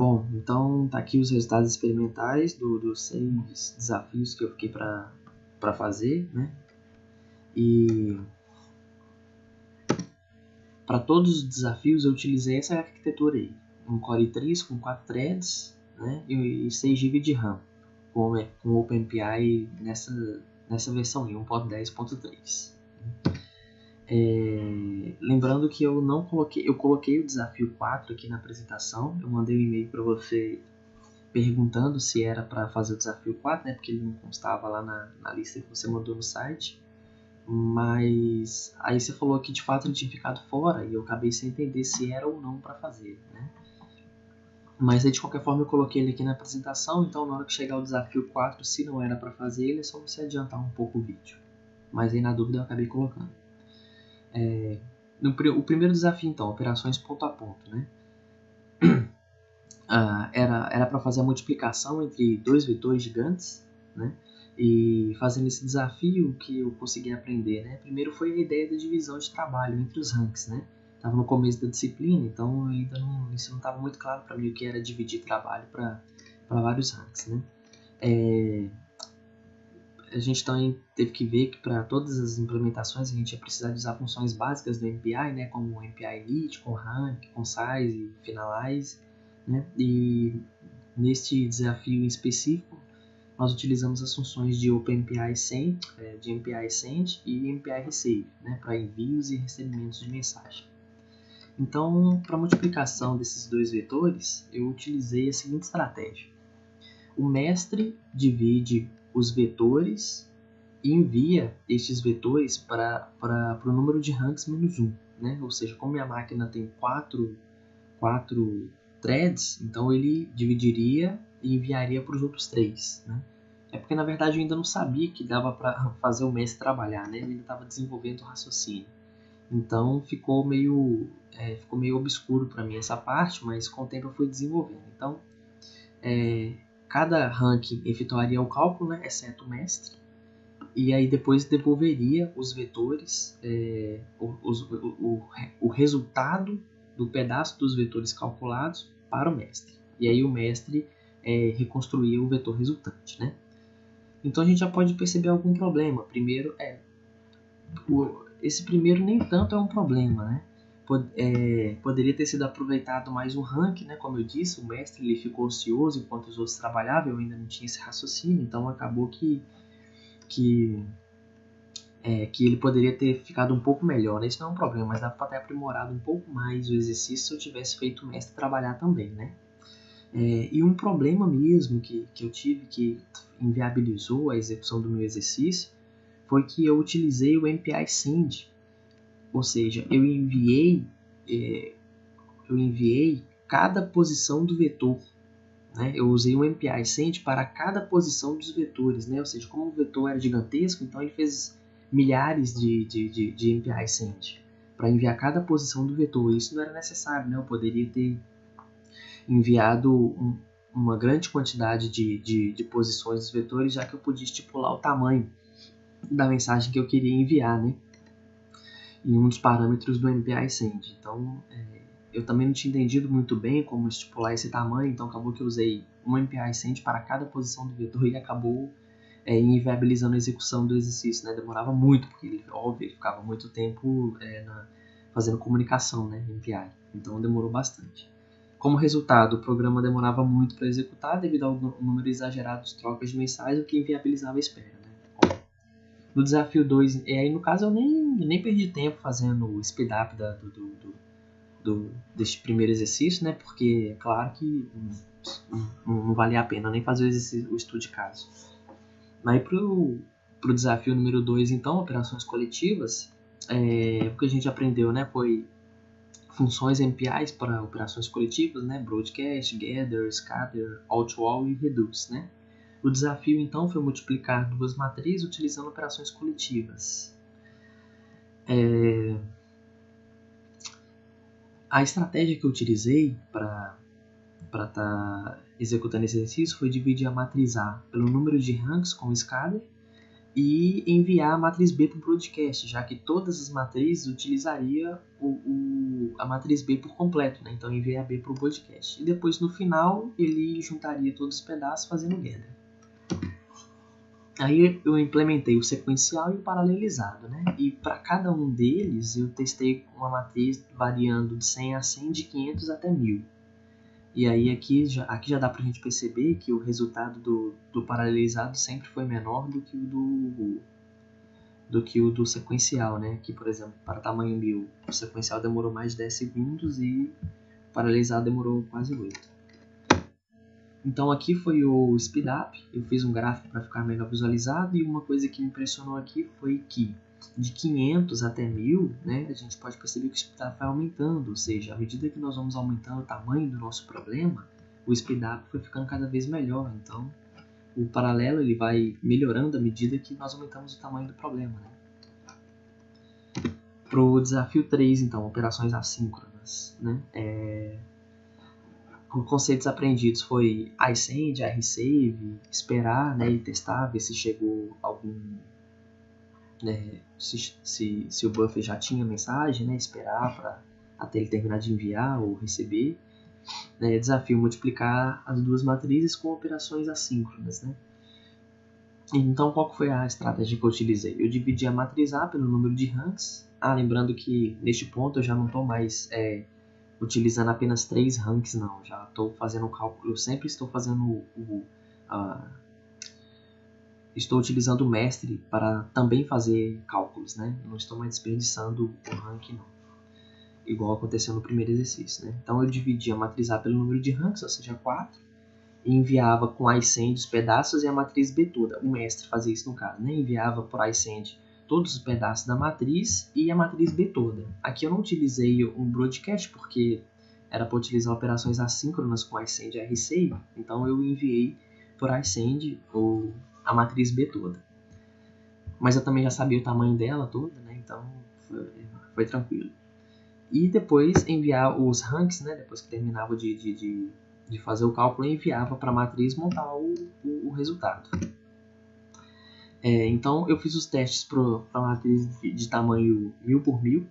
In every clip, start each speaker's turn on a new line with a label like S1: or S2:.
S1: Bom, então tá aqui os resultados experimentais dos 6 desafios que eu fiquei para fazer, né? E para todos os desafios eu utilizei essa arquitetura aí, um Core i3 com 4 threads, né? E 6 GB de RAM, com o OpenAPI nessa versão aí, 1.10.3. Lembrando que eu coloquei o desafio 4 aqui na apresentação, eu mandei um e-mail para você perguntando se era para fazer o desafio 4, né, porque ele não constava lá na lista que você mandou no site, mas aí você falou que de fato ele tinha ficado fora e eu acabei sem entender se era ou não para fazer, né? Mas aí de qualquer forma eu coloquei ele aqui na apresentação, então na hora que chegar o desafio 4, se não era para fazer ele, é só você adiantar um pouco o vídeo, mas aí na dúvida eu acabei colocando. O primeiro desafio então, operações ponto a ponto, né? Era para fazer a multiplicação entre 2 vetores gigantes, né? E fazendo esse desafio, o que eu consegui aprender, né? Primeiro foi a ideia da divisão de trabalho entre os ranks, né? Estava no começo da disciplina, então isso não estava muito claro para mim o que era dividir trabalho para vários ranks, né? A gente também teve que ver que para todas as implementações a gente ia precisar de usar funções básicas do MPI, né? Como o MPI init, com rank, com size, finalize, né? E neste desafio em específico, nós utilizamos as funções de OpenAPI Send, de MPI Send e MPI Receive, né, para envios e recebimentos de mensagem. Então, para multiplicação desses 2 vetores, eu utilizei a seguinte estratégia. O mestre divide os vetores e envia estes vetores para o número de ranks menos 1. Né? Ou seja, como minha máquina tem 4 threads, então ele dividiria e enviaria para os outros 3. Né? É porque na verdade eu ainda não sabia que dava para fazer o mestre trabalhar, né? Eu ainda estava desenvolvendo o raciocínio. Então ficou meio obscuro para mim essa parte, mas com o tempo eu fui desenvolvendo. Então, cada rank efetuaria o cálculo, né? Exceto o mestre, e aí depois devolveria os vetores, o resultado do pedaço dos vetores calculados para o mestre. E aí o mestre reconstruía o vetor resultante, né? Então a gente já pode perceber algum problema. Primeiro, esse primeiro nem tanto é um problema, né? Poderia ter sido aproveitado mais um rank, né? Como eu disse, o mestre ele ficou ocioso enquanto os outros trabalhavam, eu ainda não tinha esse raciocínio, então acabou que ele poderia ter ficado um pouco melhor, né? Isso não é um problema, mas dá para ter aprimorado um pouco mais o exercício se eu tivesse feito o mestre trabalhar também, né? E um problema mesmo que eu tive que inviabilizou a execução do meu exercício foi que eu utilizei o MPI Send, ou seja, eu enviei cada posição do vetor, né? Eu usei o MPI Send para cada posição dos vetores, né? Ou seja, como o vetor era gigantesco, então ele fez milhares de MPI Send para enviar cada posição do vetor. Isso não era necessário, né? Eu poderia ter enviado uma grande quantidade de posições dos vetores, já que eu podia estipular o tamanho da mensagem que eu queria enviar, né? Em um dos parâmetros do MPI Send. Então, eu também não tinha entendido muito bem como estipular esse tamanho, então acabou que eu usei um MPI Send para cada posição do vetor e acabou inviabilizando a execução do exercício, né? Demorava muito, porque ele ficava muito tempo fazendo comunicação, né? MPI. Então demorou bastante. Como resultado, o programa demorava muito para executar devido ao número exagerado de trocas de mensagens, o que inviabilizava a espera. Né? No desafio 2, aí no caso eu nem perdi tempo fazendo o speed up deste primeiro exercício, né? Porque é claro que não valia a pena nem fazer o estudo de caso. Aí pro desafio número 2, então, operações coletivas, o que a gente aprendeu, né, foi funções MPIs para operações coletivas, né, broadcast, gather, scatter, all-to-all e reduce, né. O desafio, então, foi multiplicar 2 matrizes utilizando operações coletivas. A estratégia que eu utilizei para estar executando esse exercício foi dividir a matriz A pelo número de ranks com scatter e enviar a matriz B para o broadcast, já que todas as matrizes utilizaria a matriz B por completo, né? Então eu enviei a B para o broadcast. E depois no final ele juntaria todos os pedaços fazendo gather. Aí eu implementei o sequencial e o paralelizado, né? E para cada um deles eu testei uma matriz variando de 100 a 100, de 500 até 1000. E aí aqui já dá para a gente perceber que o resultado do paralelizado sempre foi menor do que o do sequencial, né? Aqui, por exemplo, para tamanho 1000, o sequencial demorou mais de 10 segundos e o paralelizado demorou quase 8. Então aqui foi o speedup, eu fiz um gráfico para ficar melhor visualizado, e uma coisa que me impressionou aqui foi que de 500 até 1000, né, a gente pode perceber que o speedup vai aumentando, ou seja, à medida que nós vamos aumentando o tamanho do nosso problema, o speedup foi ficando cada vez melhor. Então o paralelo ele vai melhorando à medida que nós aumentamos o tamanho do problema, né? Para o desafio 3, então, operações assíncronas, né? Os conceitos aprendidos foi iSend, iReceive, esperar, né, e testar, ver se chegou algum, né, se o buffer já tinha mensagem, né, esperar até ele terminar de enviar ou receber. Desafio multiplicar as duas matrizes com operações assíncronas, né? Então, qual foi a estratégia que eu utilizei? Eu dividi a matriz A pelo número de ranks. Lembrando que neste ponto eu já não estou mais utilizando apenas 3 ranks, não. Já estou fazendo o cálculo, eu sempre estou fazendo estou utilizando o mestre para também fazer cálculos, né? Não estou mais desperdiçando o rank, não. Igual aconteceu no primeiro exercício, né? Então eu dividi a matriz A pelo número de ranks, ou seja, 4, e enviava com iSend os pedaços e a matriz B toda. O mestre fazia isso no caso, né? Enviava por iSend todos os pedaços da matriz e a matriz B toda. Aqui eu não utilizei um broadcast porque era para utilizar operações assíncronas com iSend e iReceive, então eu enviei por iSend a matriz B toda. Mas eu também já sabia o tamanho dela toda, né? Então foi tranquilo. E depois enviar os ranks, né? Depois que terminava de fazer o cálculo, eu enviava para a matriz montar o resultado. Então eu fiz os testes para a matriz de tamanho 1000 por 1000,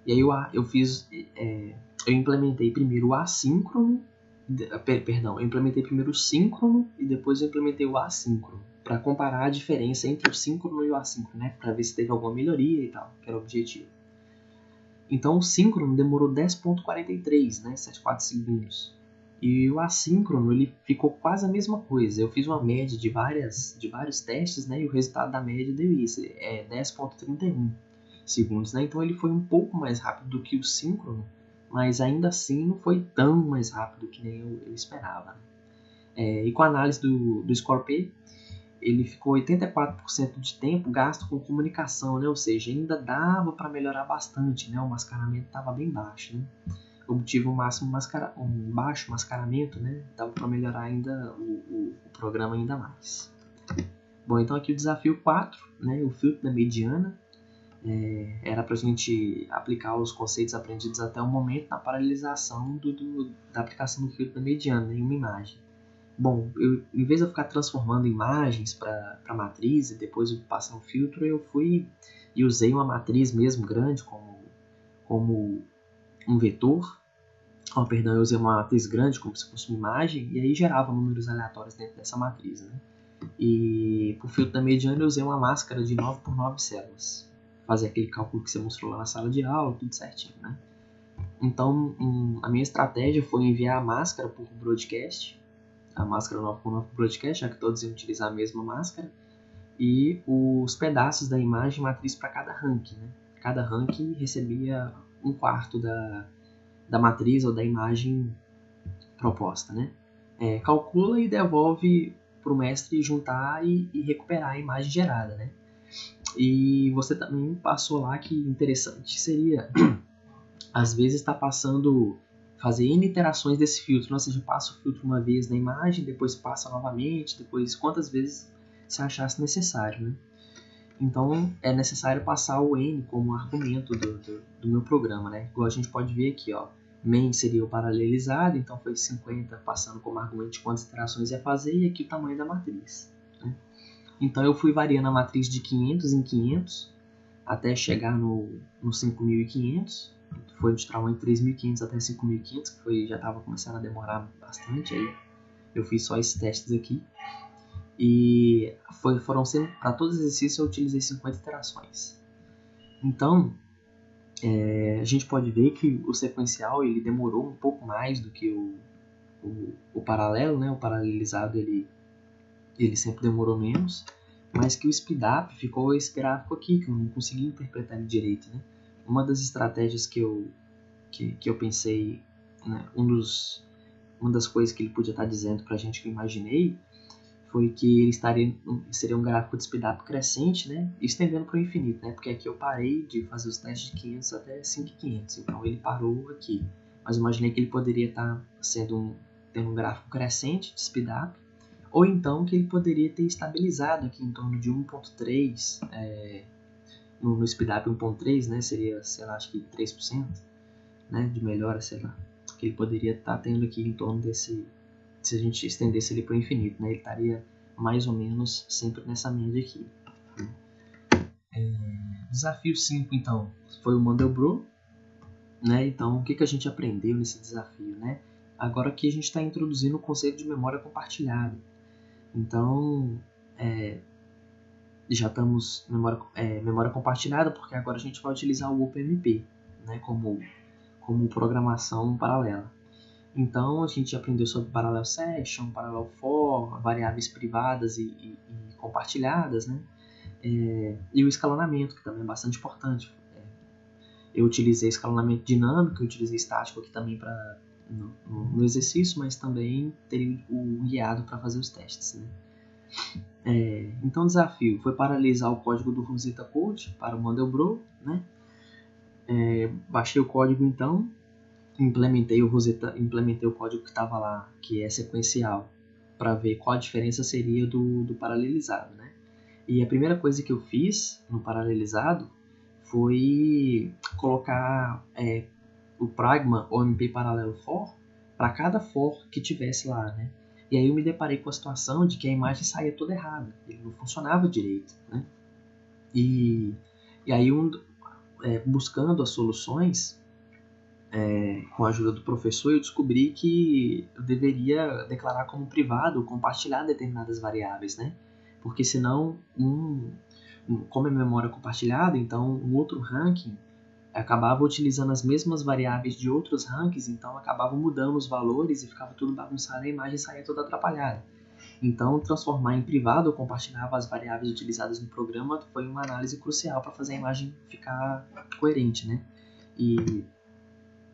S1: e aí eu implementei primeiro o assíncrono, eu implementei primeiro o síncrono e depois eu implementei o assíncrono, para comparar a diferença entre o síncrono e o assíncrono, né? Para ver se teve alguma melhoria e tal, que era o objetivo. Então o síncrono demorou 10.43, né? 74 segundos. E o assíncrono ele ficou quase a mesma coisa. Eu fiz uma média de vários testes, né? E o resultado da média deu isso, 10.31 segundos, né? Então ele foi um pouco mais rápido do que o síncrono, mas ainda assim não foi tão mais rápido que nem eu esperava. E com a análise do Score-P, ele ficou 84% de tempo gasto com comunicação, né? Ou seja, ainda dava para melhorar bastante, né? O mascaramento estava bem baixo, né? Obtive um baixo mascaramento, né? Dava para melhorar ainda o programa ainda mais. Bom, então aqui o desafio 4, né? O filtro da mediana. Era para a gente aplicar os conceitos aprendidos até o momento na paralelização da aplicação do filtro da mediana em uma imagem. Bom, em vez de eu ficar transformando imagens para matriz e depois eu passar um filtro, eu fui e usei uma matriz mesmo grande como um vetor. Eu usei uma matriz grande como se fosse uma imagem, e aí gerava números aleatórios dentro dessa matriz, né? E para o filtro da mediana eu usei uma máscara de 9 por 9 células. Fazer aquele cálculo que você mostrou lá na sala de aula, tudo certinho, né? Então, a minha estratégia foi enviar a máscara por broadcast, a máscara 9 por 9 por broadcast, já que todos iam utilizar a mesma máscara, e os pedaços da imagem matriz para cada rank, né? Cada rank recebia 1/4 da matriz ou da imagem proposta, né? Calcula e devolve para o mestre juntar e recuperar a imagem gerada, né? E você também passou lá que interessante seria, às vezes, está fazer N iterações desse filtro, ou seja, passa o filtro uma vez na imagem, depois passa novamente, depois quantas vezes você achasse necessário, né? Então é necessário passar o N como argumento do meu programa, né? Igual a gente pode ver aqui, ó, main seria o paralelizado, então foi 50 passando como argumento de quantas iterações ia fazer, e aqui o tamanho da matriz, né? Então eu fui variando a matriz de 500 em 500 até chegar no 5.500. Foi de tamanho de 3.500 até 5.500, que já estava começando a demorar bastante. Aí eu fiz só esses testes aqui. E foram sendo, para todos os exercícios eu utilizei 50 iterações. Então, a gente pode ver que o sequencial ele demorou um pouco mais do que o paralelo, né? O paralelizado ele sempre demorou menos, mas que o speedup ficou esse gráfico aqui, que eu não consegui interpretar ele direito, né? Uma das estratégias que eu pensei, né? Uma das coisas que ele podia estar dizendo pra gente, que eu imaginei, foi que ele seria um gráfico de speedup crescente, né? Estendendo para o infinito, né? Porque aqui eu parei de fazer os testes de 500 até 5.500, então ele parou aqui. Mas eu imaginei que ele poderia estar tendo um gráfico crescente de speedup, ou então que ele poderia ter estabilizado aqui em torno de 1.3, no speedup 1.3, né? Seria, sei lá, acho que 3%, né? De melhora, sei lá. Que ele poderia estar tendo aqui em torno desse... Se a gente estendesse ele para o infinito, né? Ele estaria mais ou menos sempre nessa média aqui. Desafio 5, então, foi o Mandelbrot, né? Então, o que a gente aprendeu nesse desafio, né? Agora aqui a gente está introduzindo o conceito de memória compartilhada. Então, já estamos memória compartilhada, porque agora a gente vai utilizar o OpenMP, né? Como programação paralela. Então, a gente aprendeu sobre Parallel Session, Parallel For, variáveis privadas e compartilhadas, né? E o escalonamento, que também é bastante importante. Eu utilizei escalonamento dinâmico, eu utilizei estático aqui também no exercício, mas também teria o guiado para fazer os testes, né? Então, o desafio foi paralelizar o código do Rosetta Code para o Mandelbrot, né? Baixei o código, então, implementei o código que estava lá, que é sequencial, para ver qual a diferença seria do paralelizado, né? E a primeira coisa que eu fiz no paralelizado foi colocar o Pragma OMP Parallel For para cada for que tivesse lá, né? E aí eu me deparei com a situação de que a imagem saía toda errada, ele não funcionava direito, né? E aí buscando as soluções, com a ajuda do professor, eu descobri que eu deveria declarar como privado ou compartilhar determinadas variáveis, né? Porque senão, como é memória compartilhada, então um outro ranking acabava utilizando as mesmas variáveis de outros rankings, então acabava mudando os valores e ficava tudo bagunçado, a imagem saía toda atrapalhada. Então, transformar em privado ou compartilhar as variáveis utilizadas no programa foi uma análise crucial para fazer a imagem ficar coerente, né? E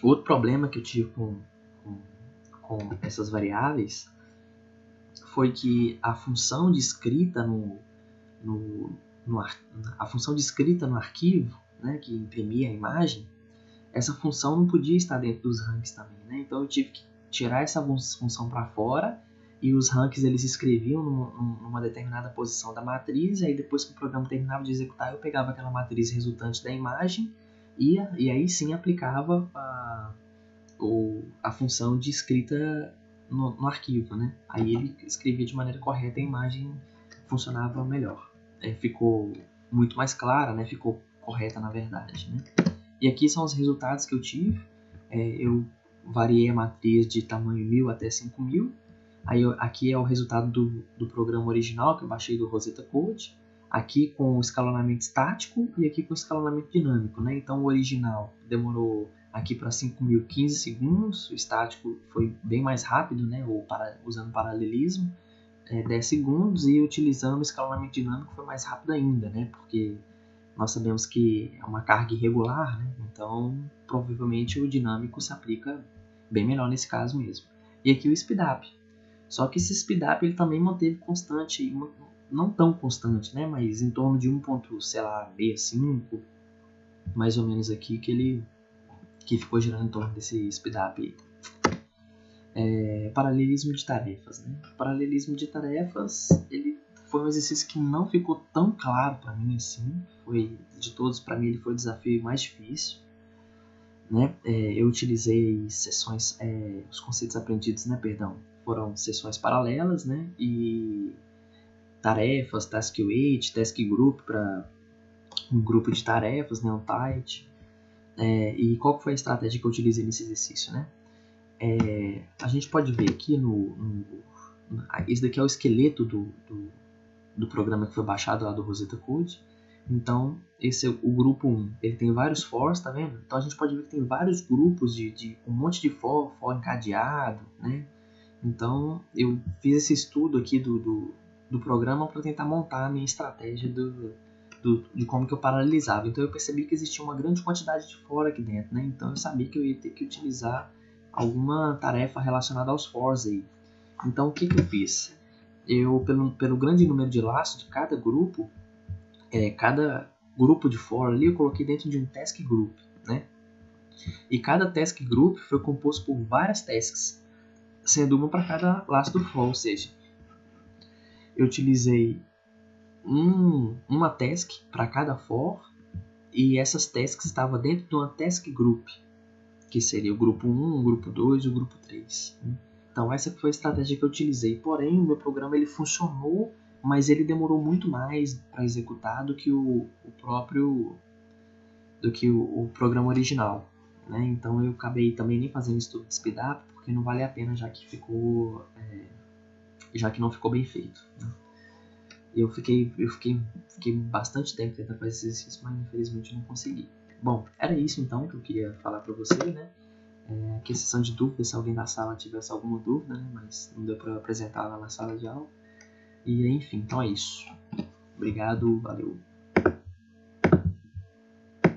S1: outro problema que eu tive com essas variáveis foi que a função de escrita a função de escrita no arquivo, né, que imprimia a imagem, essa função não podia estar dentro dos ranks também, né? Então eu tive que tirar essa função para fora, e os ranks eles escreviam numa determinada posição da matriz, e aí depois que o programa terminava de executar, eu pegava aquela matriz resultante da imagem e aí sim aplicava a função de escrita no arquivo, né? Aí ele escrevia de maneira correta e a imagem funcionava melhor. Ficou muito mais clara, né? Ficou correta na verdade, né? E aqui são os resultados que eu tive. Eu variei a matriz de tamanho 1000 até 5000. Aí aqui é o resultado do programa original que eu baixei do Rosetta Code. Aqui com o escalonamento estático e aqui com o escalonamento dinâmico, né? Então o original demorou aqui para 5000 15 segundos, o estático foi bem mais rápido, né? Usando paralelismo, 10 segundos, e utilizando o escalonamento dinâmico foi mais rápido ainda, né? Porque nós sabemos que é uma carga irregular, né? Então provavelmente o dinâmico se aplica bem melhor nesse caso mesmo. E aqui o speedup. Só que esse speedup ele também manteve constante, não tão constante, né? Mas em torno de 1.65, mais ou menos aqui, que ficou girando em torno desse speedup. Paralelismo de tarefas, né? Paralelismo de tarefas, ele foi um exercício que não ficou tão claro para mim assim. De todos, para mim ele foi o desafio mais difícil, né? Eu utilizei sessões, os conceitos aprendidos, né? Perdão, foram sessões paralelas, né? E tarefas, task weight, task group para um grupo de tarefas, né, um tight. E qual foi a estratégia que eu utilizei nesse exercício, né? A gente pode ver aqui esse daqui é o esqueleto do programa que foi baixado lá do Rosetta Code. Então, esse é o grupo 1, ele tem vários fors, tá vendo? Então a gente pode ver que tem vários grupos de um monte de for encadeado, né? Então, eu fiz esse estudo aqui do programa para tentar montar a minha estratégia de como que eu paralelizava. Então, eu percebi que existia uma grande quantidade de for aqui dentro, né? Então, eu sabia que eu ia ter que utilizar alguma tarefa relacionada aos fors aí. Então, o que eu fiz? Eu, pelo grande número de laços de cada grupo de for ali, eu coloquei dentro de um task group, né? E cada task group foi composto por várias tasks, sendo uma para cada laço do for, ou seja, eu utilizei uma task para cada for e essas tasks estavam dentro de uma task group, que seria o grupo 1, o grupo 2 e o grupo 3. Então essa foi a estratégia que eu utilizei, porém o meu programa ele funcionou, mas ele demorou muito mais para executar do que o programa original, né? Então eu acabei também nem fazendo estudo de speed up, porque não vale a pena, já que não ficou bem feito, né? Eu fiquei bastante tempo tentando fazer esse exercício, mas infelizmente não consegui. Bom, era isso então que eu queria falar para você, né? Que exceção de dúvida, se alguém da sala tivesse alguma dúvida, né? Mas não deu para apresentar lá na sala de aula. E enfim, então é isso. Obrigado, valeu.